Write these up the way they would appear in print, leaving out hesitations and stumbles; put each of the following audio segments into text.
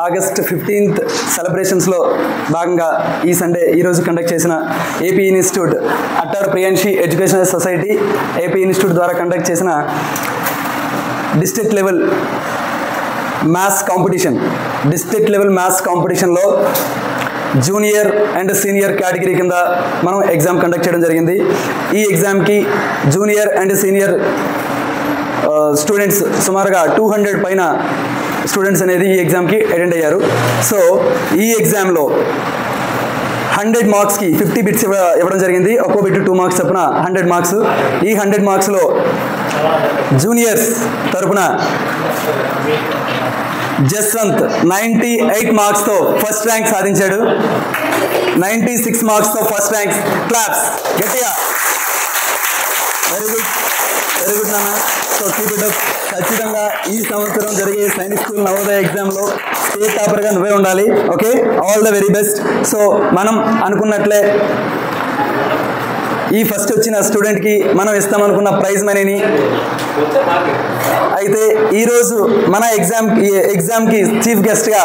August 15th సెలబ్రేషన్స్లో భాగంగా ఈ Sunday ఈరోజు కండక్ట్ చేసిన ఏపీ ఇన్స్టిట్యూట్ అట్టార్ Priyanshi educational society AP institute ద్వారా కండక్ట్ చేసిన డిస్ట్రిక్ట్ లెవెల్ మ్యాథ్స్ కాంపిటీషన్లో జూనియర్ అండ్ సీనియర్ కేటగిరీ కింద మనం ఎగ్జామ్ కండక్ట్ చేయడం జరిగింది. ఈ ఎగ్జామ్కి జూనియర్ అండ్ సీనియర్ స్టూడెంట్స్ సుమారుగా 200 పైన స్టూడెంట్స్ అనేది ఈ ఎగ్జామ్కి అటెండ్ అయ్యారు. సో ఈ ఎగ్జామ్లో 100 మార్క్స్కి 50 బిట్స్ ఇవ్వడం జరిగింది. ఒక్కో బిట్ 2 మార్క్స్ చొప్పున 100 మార్క్స్. ఈ 100 మార్క్స్లో జూనియర్స్ తరపున జస్వంత్ 98 మార్క్స్తో ఫస్ట్ ర్యాంక్ సాధించాడు. 96 మార్క్స్తో ఫస్ట్ ర్యాంక్. క్లాప్స్ గట్టిగా. వెరీ గుడ్ నాన్న. So keep it up. ఖచ్చితంగా ఈ సంవత్సరం జరిగే సైనిక్ స్కూల్ నవోదయ ఎగ్జామ్లో స్టేట్ టాపర్గా నువ్వే ఉండాలి. Okay, all the very best. So మనం అనుకున్నట్లే ఈ ఫస్ట్ వచ్చిన స్టూడెంట్కి మనం ఇస్తామనుకున్న ప్రైజ్ మనీని అయితే ఈరోజు మన ఎగ్జామ్కి చీఫ్ గెస్ట్గా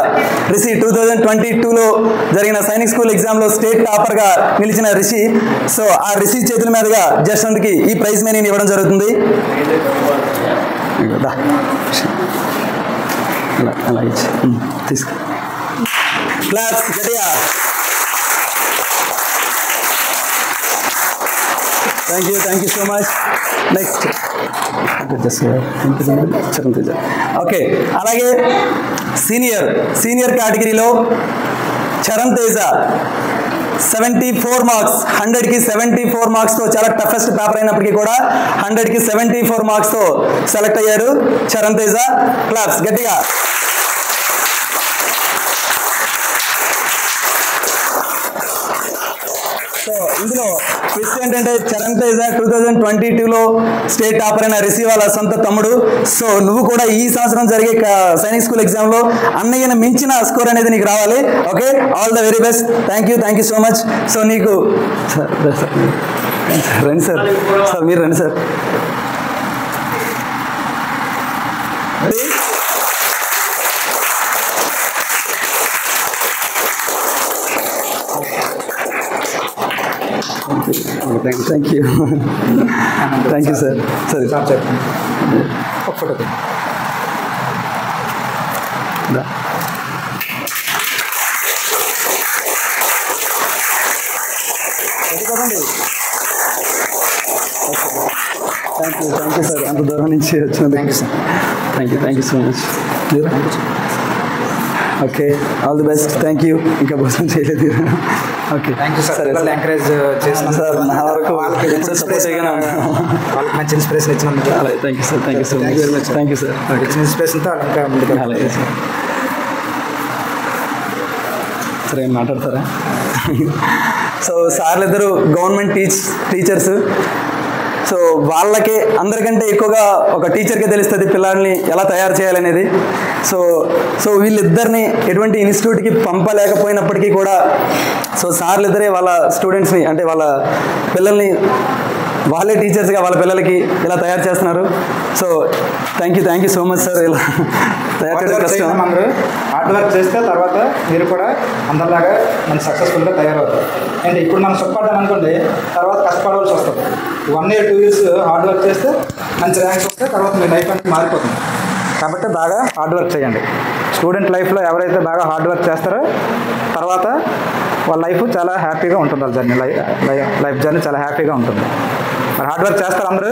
రిషి 2022లో జరిగిన సైనిక్ స్కూల్ ఎగ్జామ్లో స్టేట్ టాపర్గా నిలిచిన రిషి. సో ఆ రిషి చేతుల మీదుగా జస్వంత్కి ఈ ప్రైజ్ మనీని ఇవ్వడం జరుగుతుంది. తీసుకో. క్లాస్ గట్టిగా. Thank you so much. Next okay, అలాగే సీనియర్ కేటగిరీలో చరణ్ తేజ 74 మార్క్స్, 100కి 74 మార్క్స్తో చాలా టఫెస్ట్ పేపర్ అయినప్పటికీ కూడా 100కి 74 మార్క్స్తో సెలెక్ట్ అయ్యారు చరణ్ తేజ. క్లాప్స్ గట్టిగా. సో ఇందులో ట్విస్ట్ ఏంటంటే చరణ్ తేజ 2022లో స్టేట్ టాపర్ అయిన రిషి వాళ్ళ సొంత తమ్ముడు. సో నువ్వు కూడా ఈ సంవత్సరం జరిగే సైనిక్ స్కూల్ ఎగ్జామ్లో అన్నయ్యను మించిన స్కోర్ అనేది నీకు రావాలి. Okay, all the very best. Thank you so much. So నీకు రండి సార్ మీరు రండి సార్. Thank you sir. సరే చెప్పండి. ఒక ఫోటో కదండి. థ్యాంక్ యూ సార్, అంత దూరం నుంచి వచ్చిన. Thank you so much. Okay, all the best. Thank you. ఇంకా భోజనం చేయలేదు. Okay, thank you sir. Encourage చేసిన సార్ నా వరకు వాళ్ళకి మంచి ఇన్స్పిరేషన్ ఇచ్చినందుకు thank you sir. Thank you so much. Very much. Thank you sir. ఇచ్చిన ఇన్స్పిరేషన్తో ఇంకా ముందుకు. అలాగే సార్. సరే ఏం మాట్లాడతారా? సో సార్లు ఇద్దరు గవర్నమెంట్ టీచర్స్. సో వాళ్ళకే అందరికంటే ఎక్కువగా ఒక టీచర్కే తెలుస్తుంది పిల్లల్ని ఎలా తయారు చేయాలనేది. సో వీళ్ళిద్దరిని ఎటువంటి ఇన్స్టిట్యూట్కి పంపలేకపోయినప్పటికీ కూడా సో సార్లు ఇద్దరే వాళ్ళ స్టూడెంట్స్ని అంటే వాళ్ళ పిల్లల్ని వాళ్ళే టీచర్స్గా వాళ్ళ పిల్లలకి ఇలా తయారు చేస్తున్నారు. So thank you so much sir. ఇలా తయారు చేయడం కష్టం. అందరూ హార్డ్ వర్క్ చేస్తే తర్వాత మీరు కూడా అందరిలాగా మంచి సక్సెస్ఫుల్గా తయారవుతారు. అంటే ఇప్పుడు మనం సుఖపడ్డాం అనుకోండి, తర్వాత కష్టపడవలసి వస్తుంది. 1 year 2 years హార్డ్ వర్క్ చేస్తే మంచి ర్యాంక్స్ వస్తే తర్వాత మీ లైఫ్ అనేది మారిపోతుంది. కాబట్టి బాగా హార్డ్ వర్క్ చేయండి. స్టూడెంట్ లైఫ్లో ఎవరైతే బాగా హార్డ్ వర్క్ చేస్తారో తర్వాత వాళ్ళ లైఫ్ చాలా హ్యాపీగా ఉంటుంది. వాళ్ళ జర్నీ లైఫ్ జర్నీ చాలా హ్యాపీగా ఉంటుంది. మరి హార్డ్ వర్క్ చేస్తారు అందరూ?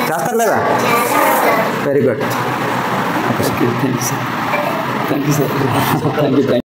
చేస్తారు లేదా? Very good. Thank you sir.